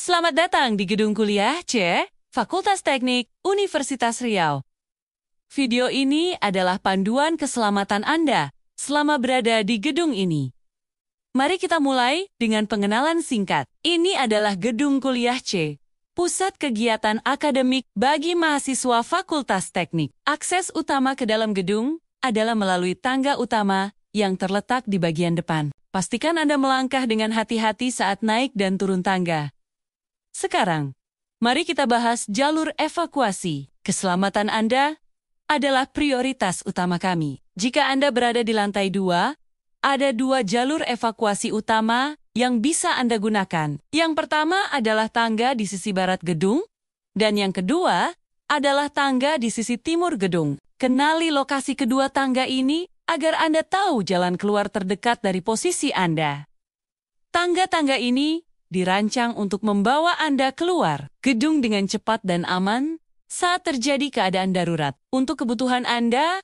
Selamat datang di Gedung Kuliah C, Fakultas Teknik, Universitas Riau. Video ini adalah panduan keselamatan Anda selama berada di gedung ini. Mari kita mulai dengan pengenalan singkat. Ini adalah Gedung Kuliah C, pusat kegiatan akademik bagi mahasiswa Fakultas Teknik. Akses utama ke dalam gedung adalah melalui tangga utama yang terletak di bagian depan. Pastikan Anda melangkah dengan hati-hati saat naik dan turun tangga. Sekarang, mari kita bahas jalur evakuasi. Keselamatan Anda adalah prioritas utama kami. Jika Anda berada di lantai 2, ada 2 jalur evakuasi utama yang bisa Anda gunakan. Yang pertama adalah tangga di sisi barat gedung, dan yang kedua adalah tangga di sisi timur gedung. Kenali lokasi kedua tangga ini agar Anda tahu jalan keluar terdekat dari posisi Anda. Tangga-tangga ini dirancang untuk membawa Anda keluar gedung dengan cepat dan aman saat terjadi keadaan darurat. Untuk kebutuhan Anda,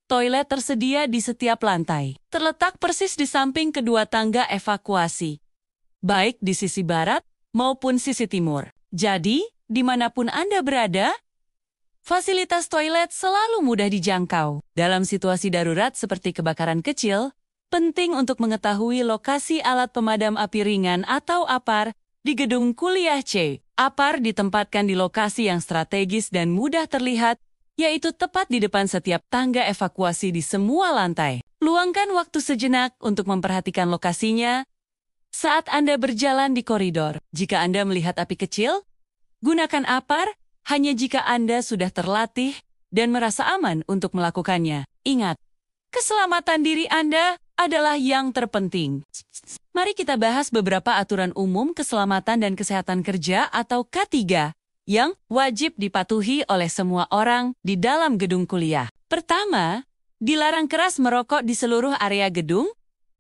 toilet tersedia di setiap lantai. Terletak persis di samping kedua tangga evakuasi, baik di sisi barat maupun sisi timur. Jadi, dimanapun Anda berada, fasilitas toilet selalu mudah dijangkau. Dalam situasi darurat seperti kebakaran kecil, penting untuk mengetahui lokasi alat pemadam api ringan atau APAR di Gedung Kuliah C. APAR ditempatkan di lokasi yang strategis dan mudah terlihat, yaitu tepat di depan setiap tangga evakuasi di semua lantai. Luangkan waktu sejenak untuk memperhatikan lokasinya saat Anda berjalan di koridor. Jika Anda melihat api kecil, gunakan APAR hanya jika Anda sudah terlatih dan merasa aman untuk melakukannya. Ingat, keselamatan diri Anda adalah yang terpenting. Mari kita bahas beberapa aturan umum keselamatan dan kesehatan kerja atau K3 yang wajib dipatuhi oleh semua orang di dalam gedung kuliah. Pertama, dilarang keras merokok di seluruh area gedung,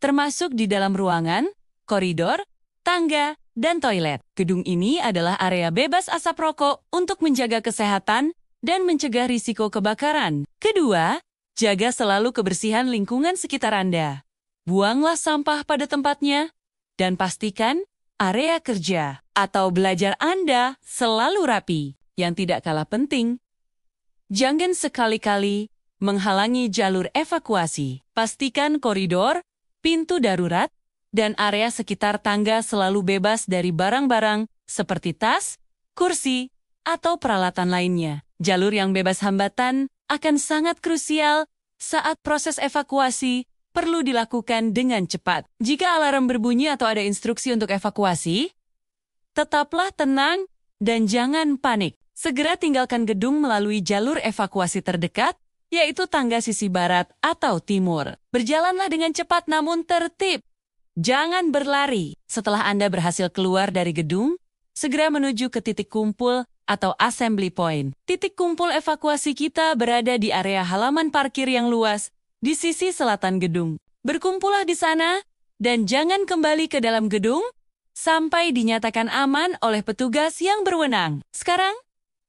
termasuk di dalam ruangan, koridor, tangga, dan toilet. Gedung ini adalah area bebas asap rokok untuk menjaga kesehatan dan mencegah risiko kebakaran. Kedua, jaga selalu kebersihan lingkungan sekitar Anda. Buanglah sampah pada tempatnya, dan pastikan area kerja atau belajar Anda selalu rapi. Yang tidak kalah penting, jangan sekali-kali menghalangi jalur evakuasi. Pastikan koridor, pintu darurat, dan area sekitar tangga selalu bebas dari barang-barang seperti tas, kursi, atau peralatan lainnya. Jalur yang bebas hambatan akan sangat krusial saat proses evakuasi perlu dilakukan dengan cepat. Jika alarm berbunyi atau ada instruksi untuk evakuasi, tetaplah tenang dan jangan panik. Segera tinggalkan gedung melalui jalur evakuasi terdekat, yaitu tangga sisi barat atau timur. Berjalanlah dengan cepat namun tertib. Jangan berlari. Setelah Anda berhasil keluar dari gedung, segera menuju ke titik kumpul atau assembly point. Titik kumpul evakuasi kita berada di area halaman parkir yang luas di sisi selatan gedung. Berkumpullah di sana dan jangan kembali ke dalam gedung sampai dinyatakan aman oleh petugas yang berwenang. Sekarang,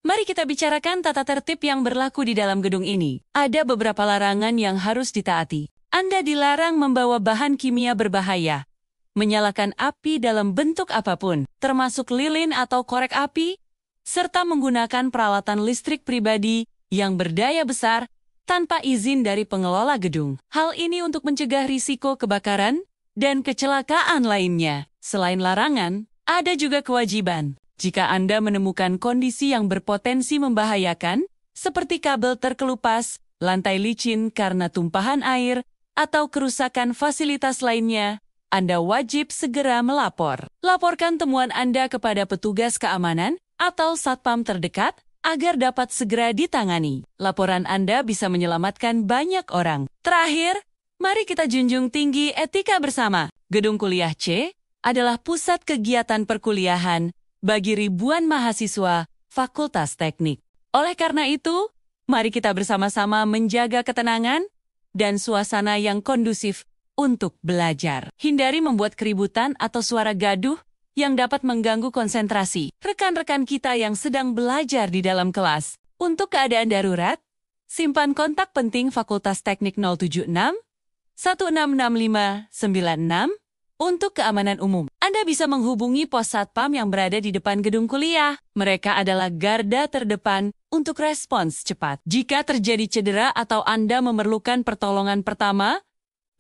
mari kita bicarakan tata tertib yang berlaku di dalam gedung ini. Ada beberapa larangan yang harus ditaati. Anda dilarang membawa bahan kimia berbahaya, menyalakan api dalam bentuk apapun, termasuk lilin atau korek api, serta menggunakan peralatan listrik pribadi yang berdaya besar tanpa izin dari pengelola gedung. Hal ini untuk mencegah risiko kebakaran dan kecelakaan lainnya. Selain larangan, ada juga kewajiban. Jika Anda menemukan kondisi yang berpotensi membahayakan, seperti kabel terkelupas, lantai licin karena tumpahan air, atau kerusakan fasilitas lainnya, Anda wajib segera melapor. Laporkan temuan Anda kepada petugas keamanan atau satpam terdekat agar dapat segera ditangani. Laporan Anda bisa menyelamatkan banyak orang. Terakhir, mari kita junjung tinggi etika bersama. Gedung Kuliah C adalah pusat kegiatan perkuliahan bagi ribuan mahasiswa Fakultas Teknik. Oleh karena itu, mari kita bersama-sama menjaga ketenangan dan suasana yang kondusif untuk belajar. Hindari membuat keributan atau suara gaduh yang dapat mengganggu konsentrasi rekan-rekan kita yang sedang belajar di dalam kelas. Untuk keadaan darurat, simpan kontak penting Fakultas Teknik 076 1665 96 Untuk keamanan umum, Anda bisa menghubungi pos satpam yang berada di depan gedung kuliah. Mereka adalah garda terdepan untuk respons cepat. Jika terjadi cedera atau Anda memerlukan pertolongan pertama,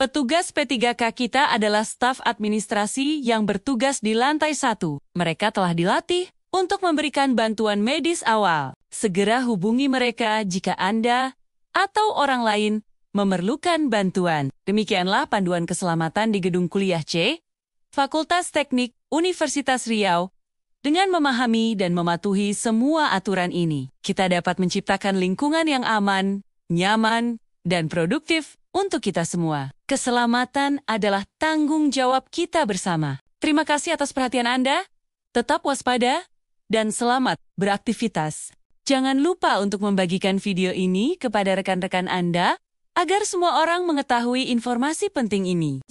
petugas P3K kita adalah staf administrasi yang bertugas di lantai 1. Mereka telah dilatih untuk memberikan bantuan medis awal. Segera hubungi mereka jika Anda atau orang lain memerlukan bantuan. Demikianlah panduan keselamatan di gedung kuliah C, Fakultas Teknik Universitas Riau. Dengan memahami dan mematuhi semua aturan ini, kita dapat menciptakan lingkungan yang aman, nyaman, dan produktif untuk kita semua. Keselamatan adalah tanggung jawab kita bersama. Terima kasih atas perhatian Anda. Tetap waspada dan selamat beraktivitas. Jangan lupa untuk membagikan video ini kepada rekan-rekan Anda agar semua orang mengetahui informasi penting ini.